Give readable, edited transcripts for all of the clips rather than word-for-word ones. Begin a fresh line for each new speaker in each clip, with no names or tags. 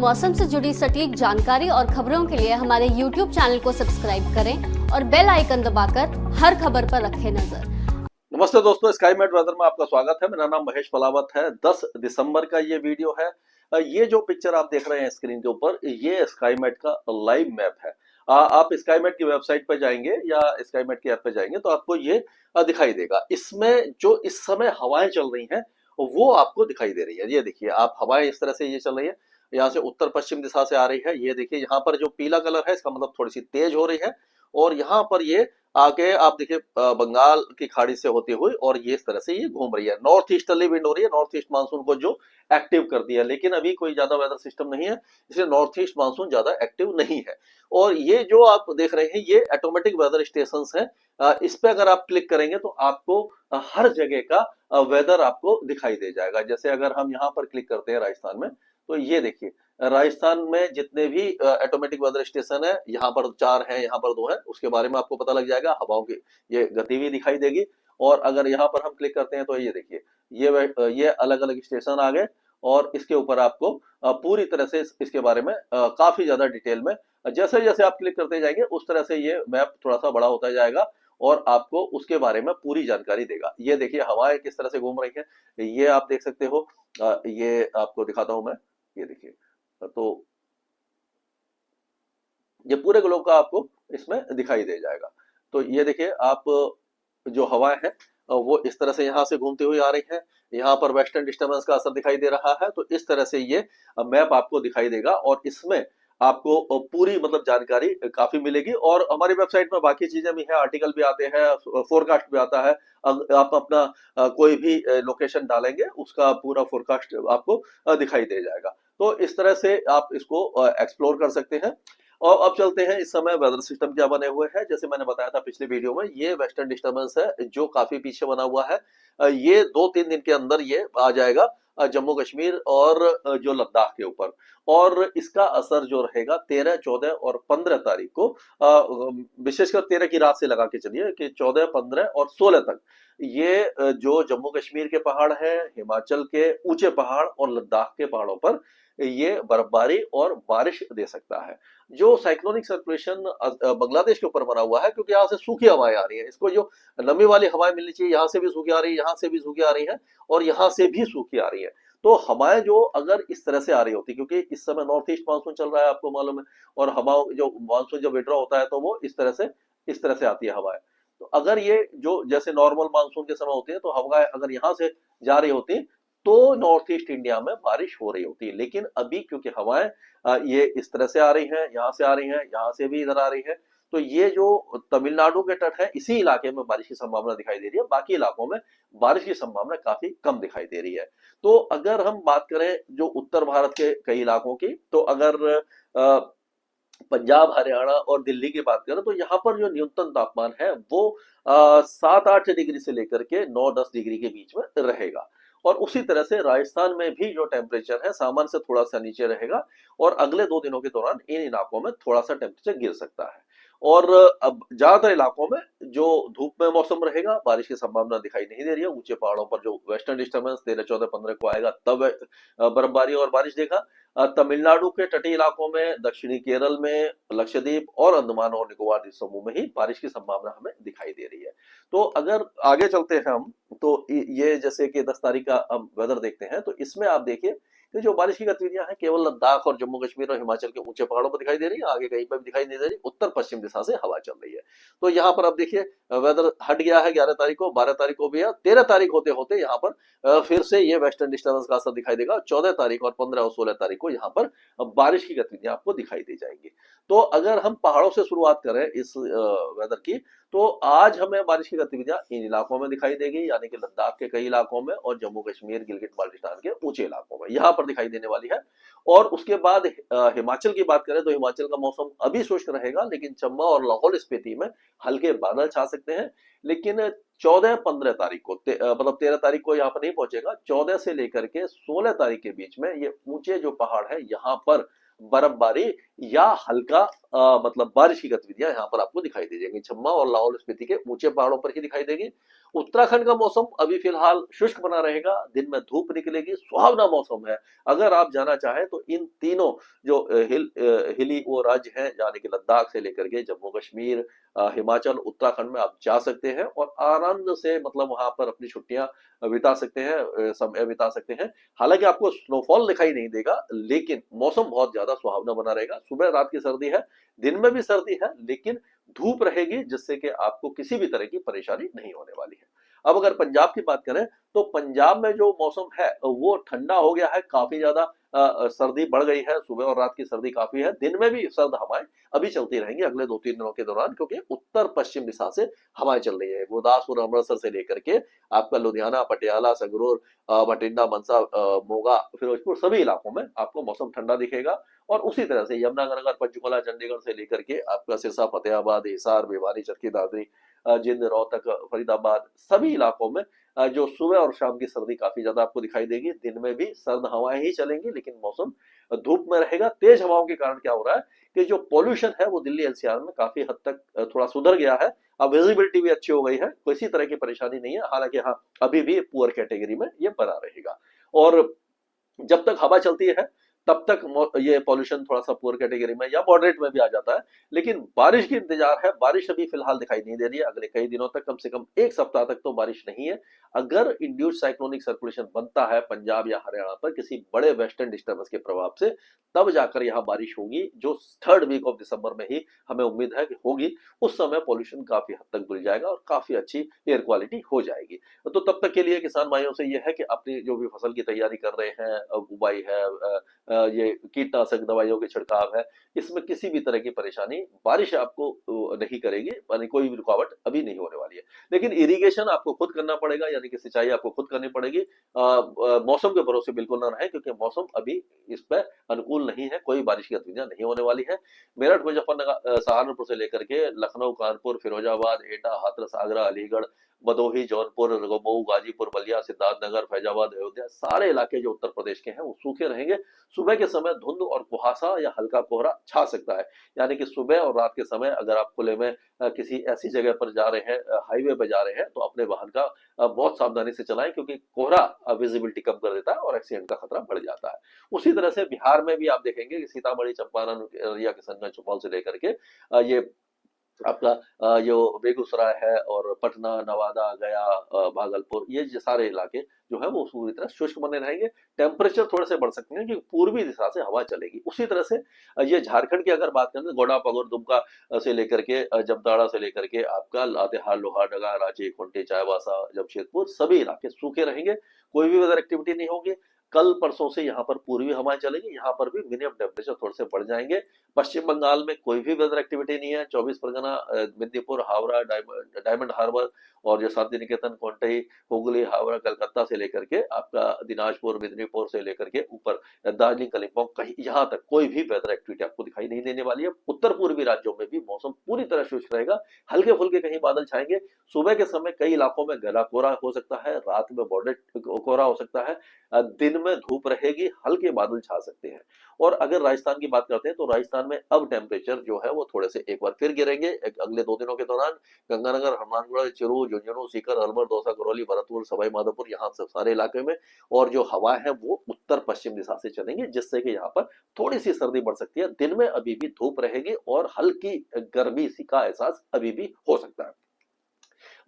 मौसम से जुड़ी सटीक जानकारी और खबरों के लिए हमारे YouTube चैनल को सब्सक्राइब करें और बेल आइकन दबाकर हर खबर पर रखें नजर।
नमस्ते दोस्तों, स्काईमेट वेदर में आपका स्वागत है। मेरा नाम महेश पलावत है। 10 दिसंबर का ये वीडियो है। ये जो पिक्चर आप देख रहे हैं स्क्रीन के ऊपर, ये स्काईमेट का लाइव मैप है। आप स्काईमेट की वेबसाइट पर जाएंगे या स्काईमेट की ऐप पे जाएंगे तो आपको ये दिखाई देगा। इसमें जो इस समय हवाएं चल रही हैं वो आपको दिखाई दे रही है। ये देखिए, आप हवाएं इस तरह से ये चल रही है, यहाँ से उत्तर पश्चिम दिशा से आ रही है। ये देखिए, यहाँ पर जो पीला कलर है इसका मतलब थोड़ी सी तेज हो रही है, और यहाँ पर ये आगे आप देखिए बंगाल की खाड़ी से होती हुई, और ये इस तरह से ये घूम रही है। नॉर्थ ईस्टर्ली विंड हो रही है, नॉर्थ ईस्ट मानसून को जो एक्टिव कर दिया। लेकिन अभी कोई ज्यादा वेदर सिस्टम नहीं है, इसलिए नॉर्थ ईस्ट मानसून ज्यादा एक्टिव नहीं है। और ये जो आप देख रहे हैं ये ऑटोमेटिक वेदर स्टेशन है। इस पे अगर आप क्लिक करेंगे तो आपको हर जगह का वेदर आपको दिखाई दे जाएगा। जैसे अगर हम यहाँ पर क्लिक करते हैं राजस्थान में, तो ये देखिए राजस्थान में जितने भी ऑटोमेटिक वेदर स्टेशन है, यहाँ पर 4 है, यहाँ पर 2 है, उसके बारे में आपको पता लग जाएगा। हवाओं की ये गति भी दिखाई देगी। और अगर यहाँ पर हम क्लिक करते हैं तो ये देखिए, ये अलग अलग स्टेशन आ गए, और इसके ऊपर आपको पूरी तरह से इसके बारे में काफी ज्यादा डिटेल में जैसे जैसे आप क्लिक करते जाएंगे उस तरह से ये मैप थोड़ा सा बड़ा होता जाएगा, और आपको उसके बारे में पूरी जानकारी देगा। ये देखिए हवाएं किस तरह से घूम रही है, ये आप देख सकते हो। ये आपको दिखाता हूं मैं। ये देखिए, तो ये पूरे ग्लोब का आपको इसमें दिखाई दे जाएगा। तो ये देखिए, आप जो हवाएं हैं वो इस तरह से यहाँ से घूमती हुई आ रही है। यहाँ पर वेस्टर्न डिस्टर्बेंस का असर दिखाई दे रहा है। तो इस तरह से ये मैप आपको दिखाई देगा, और इसमें आपको पूरी मतलब जानकारी काफी मिलेगी। और हमारी वेबसाइट में बाकी चीजें भी है, आर्टिकल भी आते हैं, फोरकास्ट भी आता है। आप अपना कोई भी लोकेशन डालेंगे उसका पूरा फोरकास्ट आपको दिखाई दे जाएगा। तो इस तरह से आप इसको एक्सप्लोर कर सकते हैं। और अब चलते हैं इस समय वेदर सिस्टम क्या बने हुए हैं। जैसे मैंने बताया था पिछले वीडियो में, ये वेस्टर्न डिस्टर्बेंस है जो काफी पीछे बना हुआ है। ये 2-3 दिन के अंदर ये आ जाएगा जम्मू कश्मीर और जो लद्दाख के ऊपर। और इसका असर जो रहेगा 13, 14 और 15 तारीख को, विशेषकर 13 की रात से लगा के चलिए कि 14, 15 और 16 तक ये जो जम्मू कश्मीर के पहाड़ है, हिमाचल के ऊंचे पहाड़ और लद्दाख के पहाड़ों पर ये बर्फबारी और बारिश दे सकता है। जो साइक्लोनिक सर्कुलेशन बांग्लादेश के ऊपर बना हुआ है, क्योंकि यहाँ से सूखी हवाएं आ रही है, इसको जो नमी वाली हवाएं मिलनी चाहिए, यहाँ से भी सूखी आ रही है, यहाँ से भी सूखी आ रही है, और यहाँ से भी सूखी आ रही है। तो हवाएं जो अगर इस तरह से आ रही होती, क्योंकि इस समय नॉर्थ ईस्ट मानसून चल रहा है आपको मालूम है, और हवाओं जो मानसून जब विड्रॉ होता है तो वो इस तरह से आती है हवाएं। तो अगर ये जो जैसे नॉर्मल मानसून के समय होती है, तो हवाएं अगर यहाँ से जा रही होती तो नॉर्थ ईस्ट इंडिया में बारिश हो रही होती है। लेकिन अभी क्योंकि हवाएं ये इस तरह से आ रही हैं, यहाँ से आ रही हैं, यहाँ से भी इधर आ रही है, तो ये जो तमिलनाडु के तट है इसी इलाके में बारिश की संभावना दिखाई दे रही है। बाकी इलाकों में बारिश की संभावना काफी कम दिखाई दे रही है। तो अगर हम बात करें जो उत्तर भारत के कई इलाकों की, तो अगर पंजाब, हरियाणा और दिल्ली की बात करें तो यहाँ पर जो न्यूनतम तापमान है वो 7-8 डिग्री से लेकर के 9-10 डिग्री के बीच में रहेगा। और उसी तरह से राजस्थान में भी जो टेम्परेचर है सामान्य से थोड़ा सा नीचे रहेगा, और अगले 2 दिनों के दौरान इन इलाकों में थोड़ा सा टेम्परेचर गिर सकता है। और अब ज्यादातर इलाकों में जो धूप में मौसम रहेगा, बारिश की संभावना दिखाई नहीं दे रही है। ऊंचे पहाड़ों पर जो वेस्टर्न डिस्टर्बेंस 13, 14, 15 को आएगा तब बर्फबारी और बारिश देगा। तमिलनाडु के तटीय इलाकों में, दक्षिणी केरल में, लक्षद्वीप और अंडमान और निकोबार द्वीप समूह में ही बारिश की संभावना हमें दिखाई दे रही है। तो अगर आगे चलते हैं हम, तो ये जैसे कि 10 तारीख का हम वेदर देखते हैं, तो इसमें आप देखिए कि जो बारिश की गतिविधियां हैं केवल लद्दाख और जम्मू कश्मीर और हिमाचल के ऊंचे पहाड़ों पर दिखाई दे रही है, आगे कहीं पर भी दिखाई नहीं दे रही। उत्तर पश्चिम दिशा से हवा चल रही है। तो यहाँ पर आप देखिए वेदर हट गया है 11 तारीख को, 12 तारीख को भी है, 13 तारीख होते होते यहाँ पर फिर से ये वेस्टर्न डिस्टर्बेंस का असर दिखाई देगा। 14 तारीख और 15 और 16 तारीख को यहाँ पर बारिश की गतिविधियां आपको दिखाई दे जाएंगी। तो अगर हम पहाड़ों से शुरुआत करें इस वेदर की, तो आज हमें बारिश की गतिविधियां इन इलाकों में दिखाई देगी, यानी कि लद्दाख के कई इलाकों में और जम्मू कश्मीर, गिलगित बाल्टिस्तान के ऊंचे इलाकों में यहाँ पर दिखाई देने वाली है। और उसके बाद हिमाचल की बात करें तो हिमाचल का मौसम अभी शुष्क रहेगा, लेकिन चंबा और लाहौल स्पीति में हल्के बादल छा सकते हैं। लेकिन 14-15 तारीख को मतलब 13 तारीख को यहाँ पर नहीं पहुंचेगा, 14 से लेकर के 16 तारीख के बीच में ये ऊंचे जो पहाड़ है यहाँ पर बर्फबारी या हल्का मतलब बारिश की गतिविधियां यहाँ पर आपको दिखाई दे जाएंगी। चंबा और लाहौल स्पीति के ऊंचे पहाड़ों पर ही दिखाई देगी। उत्तराखंड का मौसम अभी फिलहाल शुष्क बना रहेगा, दिन में धूप निकलेगी, सुहावना मौसम है। अगर आप जाना चाहें तो इन तीनों जो हिली वो राज्य हैं, यानी कि लद्दाख से लेकर के जम्मू कश्मीर, हिमाचल, उत्तराखंड में आप जा सकते हैं और आनंद से मतलब वहां पर अपनी छुट्टियां बिता सकते हैं, समय बिता सकते हैं। हालांकि आपको स्नोफॉल दिखाई नहीं देगा, लेकिन मौसम बहुत ज्यादा सुहावना बना रहेगा। सुबह रात की सर्दी है, दिन में भी सर्दी है, लेकिन धूप रहेगी, जिससे कि आपको किसी भी तरह की परेशानी नहीं होने वाली है। अब अगर पंजाब की बात करें तो पंजाब में जो मौसम है वो ठंडा हो गया है, काफी ज्यादा सर्दी बढ़ गई है। सुबह और रात की सर्दी काफी है, दिन में भी सर्द हवाएं अभी चलती रहेंगी अगले 2-3 दिनों के दौरान, क्योंकि उत्तर पश्चिम दिशा से हवाएं चल रही है। गुरदासपुर, अमृतसर से लेकर के आपका लुधियाना, पटियाला, संगरूर, बठिंडा, मनसा, मोगा, फिरोजपुर, सभी इलाकों में आपको मौसम ठंडा दिखेगा। और उसी तरह से यमुनानगर, पंचकुला, चंडीगढ़ से लेकर के आपका सिरसा, फतेहाबाद, हिसार, भिवानी, चरखी दादरी, जिंद, रोहतक, फरीदाबाद, सभी इलाकों में जो सुबह और शाम की सर्दी काफी ज्यादा आपको दिखाई देगी। दिन में भी सर्द हवाएं ही चलेंगी, लेकिन मौसम धूप में रहेगा। तेज हवाओं के कारण क्या हो रहा है कि जो पॉल्यूशन है वो दिल्ली एनसीआर में काफी हद तक थोड़ा सुधर गया है। अब विजिबिलिटी भी अच्छी हो गई है, किसी तरह की परेशानी नहीं है। हालांकि हाँ, अभी भी पुअर कैटेगरी में ये बना रहेगा। और जब तक हवा चलती है तब तक ये पॉल्यूशन थोड़ा सा पुअर कैटेगरी में या मॉडरेट में भी आ जाता है। लेकिन बारिश की इंतजार है, बारिश अभी फिलहाल दिखाई नहीं दे रही है। अगले कई दिनों तक, कम से कम एक सप्ताह तक तो बारिश नहीं है। अगर इंड्यूस्ड साइक्लोनिक सर्कुलेशन बनता है पंजाब या हरियाणा पर किसी बड़े वेस्टर्न डिस्टर्बेंस के प्रभाव से, तब जाकर यहाँ बारिश होगी, जो 3rd वीक ऑफ दिसंबर में ही हमें उम्मीद है कि होगी। उस समय पॉल्यूशन काफी हद तक धुल जाएगा और काफी अच्छी एयर क्वालिटी हो जाएगी। तो तब तक के लिए किसान भाइयों से यह है कि अपनी जो भी फसल की तैयारी कर रहे हैं, बुआई है, ये कीटनाशक दवाइयों के छिड़काव है, इसमें किसी भी तरह की परेशानी बारिश आपको नहीं करेगी, यानी कोई भी रुकावट अभी नहीं होने वाली है। लेकिन इरिगेशन आपको खुद करना पड़ेगा, यानी कि सिंचाई आपको खुद करनी पड़ेगी। मौसम के भरोसे बिल्कुल ना रहे, क्योंकि मौसम अभी इस पर अनुकूल नहीं है, कोई बारिश की गतिविधियां नहीं होने वाली है। मेरठ, मुजफ्फरनगर, सहारनपुर से लेकर के लखनऊ, कानपुर, फिरोजाबाद, एटा, हाथरस, आगरा, अलीगढ़, भदोही, जौनपुर, मऊ, गाजीपुर, बलिया, सिद्धार्थनगर, फैजाबाद, अयोध्या, सारे इलाके जो उत्तर प्रदेश के हैं वो सूखे रहेंगे। सुबह के समय धुंध और कुहासा या हल्का कोहरा छा सकता है, यानी कि सुबह और रात के समय अगर आप खुले में किसी ऐसी जगह पर जा रहे हैं, हाईवे पर जा रहे हैं, तो अपने वाहन का बहुत सावधानी से चलाएं, क्योंकि कोहरा विजिबिलिटी कम कर देता है और एक्सीडेंट का खतरा बढ़ जाता है। उसी तरह से बिहार में भी आप देखेंगे कि सीतामढ़ी, चंपारण, या किशनगंज, सुपौल से लेकर के ये आपका जो बेगूसराय है और पटना, नवादा, गया, भागलपुर, ये सारे इलाके जो है वो पूरी तरह शुष्क बने रहेंगे। टेम्परेचर थोड़े से बढ़ सकते हैं, क्योंकि पूर्वी दिशा से हवा चलेगी। उसी तरह से ये झारखंड की अगर बात करें तो गोड़ा, पगोर, दुमका से लेकर के जमताड़ा से लेकर के आपका लातेहार, लोहारदगा, रांची, खूंटी, चाईबासा, जमशेदपुर, सभी इलाके सूखे रहेंगे। कोई भी वेदर एक्टिविटी नहीं होगी। कल परसों से यहाँ पर पूर्वी हवाएं चलेगी, यहाँ पर भी मिनिमम टेम्परेचर थोड़े से बढ़ जाएंगे। पश्चिम बंगाल में कोई भी वेदर एक्टिविटी नहीं है। 24 परगना, मेदिनीपुर, हावड़ा, डायमंड हार्बर और जो शांति निकेतन, कोंटई, हुगली, हावड़ा, कलकत्ता से लेकर के आपका दिनाजपुर, मेदिनीपुर से लेकर के ऊपर दार्जिलिंग, कलिम्पोंग, कहीं यहाँ तक कोई भी वेदर एक्टिविटी आपको दिखाई नहीं देने वाली है। उत्तर पूर्वी राज्यों में भी मौसम पूरी तरह शुष्क रहेगा, हल्के फुल्के कहीं बादल छाएंगे। सुबह के समय कई इलाकों में गहरा कोहरा हो सकता है, रात में मॉडरेट कोहरा हो सकता है, दिन में धूप रहेगी, हल्के बादल छा सकते हैं। और अगर राजस्थान की बात करते हैं तो राजस्थान में अब टेम्परेचर जो है वो थोड़े से एक बार फिर गिरेंगे अगले 2 दिनों के दौरान। गंगानगर, हनुमानगढ़, चूरू, झुंझुनू, सीकर, अलवर, दौसा, करौली, भरतपुर, सवाई माधोपुर, यहाँ से सारे इलाके में और जो हवा है वो उत्तर पश्चिम दिशा से चलेंगी, जिससे कि यहाँ पर थोड़ी सी सर्दी बढ़ सकती है। दिन में अभी भी धूप रहेगी और हल्की गर्मी सी का एहसास अभी भी हो सकता है।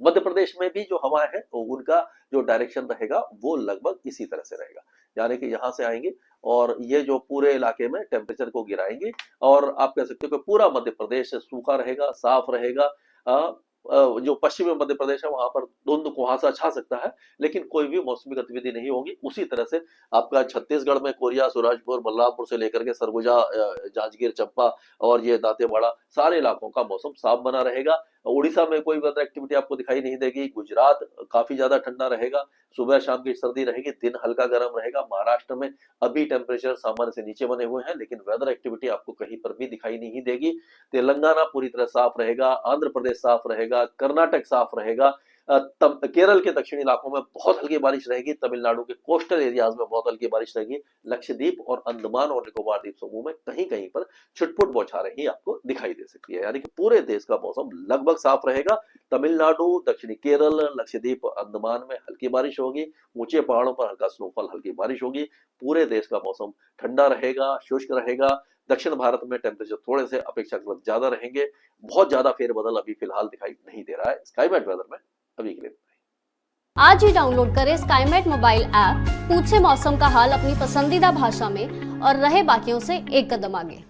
मध्य प्रदेश में भी जो हवा है उनका जो डायरेक्शन रहेगा वो लगभग इसी तरह से रहेगा, यानी कि यहाँ से आएंगे और ये जो पूरे इलाके में टेम्परेचर को गिराएंगे। और आप कह सकते हो कि पूरा मध्य प्रदेश सूखा रहेगा, साफ रहेगा। जो पश्चिमी मध्य प्रदेश है वहां पर धुंध कुहासा छा सकता है, लेकिन कोई भी मौसमी गतिविधि नहीं होगी। उसी तरह से आपका छत्तीसगढ़ में कोरिया, सूरजपुर, बलरामपुर से लेकर के सरगुजा, जांजगीर, चंपा और ये दांतेवाड़ा, सारे इलाकों का मौसम साफ बना रहेगा। उड़ीसा में कोई वेदर एक्टिविटी आपको दिखाई नहीं देगी। गुजरात काफी ज्यादा ठंडा रहेगा, सुबह शाम की सर्दी रहेगी, दिन हल्का गर्म रहेगा। महाराष्ट्र में अभी टेम्परेचर सामान्य से नीचे बने हुए हैं, लेकिन वेदर एक्टिविटी आपको कहीं पर भी दिखाई नहीं देगी। तेलंगाना पूरी तरह साफ रहेगा, आंध्र प्रदेश साफ रहेगा, कर्नाटक साफ रहेगा, केरल के दक्षिणी इलाकों में बहुत हल्की बारिश रहेगी, तमिलनाडु के कोस्टल एरियाज में बहुत हल्की बारिश रहेगी, लक्षद्वीप और अंडमान और निकोबार द्वीप समूह में कहीं कहीं पर छुटपुट बौछारें ही आपको दिखाई दे सकती है। यानी कि पूरे देश का मौसम लगभग साफ रहेगा। तमिलनाडु, दक्षिणी केरल, लक्षद्वीप और अंडमान में हल्की बारिश होगी, ऊंचे पहाड़ों पर हल्का स्नोफॉल, हल्की बारिश होगी। पूरे देश का मौसम ठंडा रहेगा, शुष्क रहेगा। दक्षिण भारत में टेम्परेचर थोड़े से अपेक्षाकृत ज्यादा रहेंगे। बहुत ज्यादा फेरबदल अभी फिलहाल दिखाई नहीं दे रहा है स्काईमेट वेदर में अभी के लिए।
आज ही डाउनलोड करें स्काईमेट मोबाइल ऐप, पूछे मौसम का हाल अपनी पसंदीदा भाषा में और रहे बाकियों से एक कदम आगे।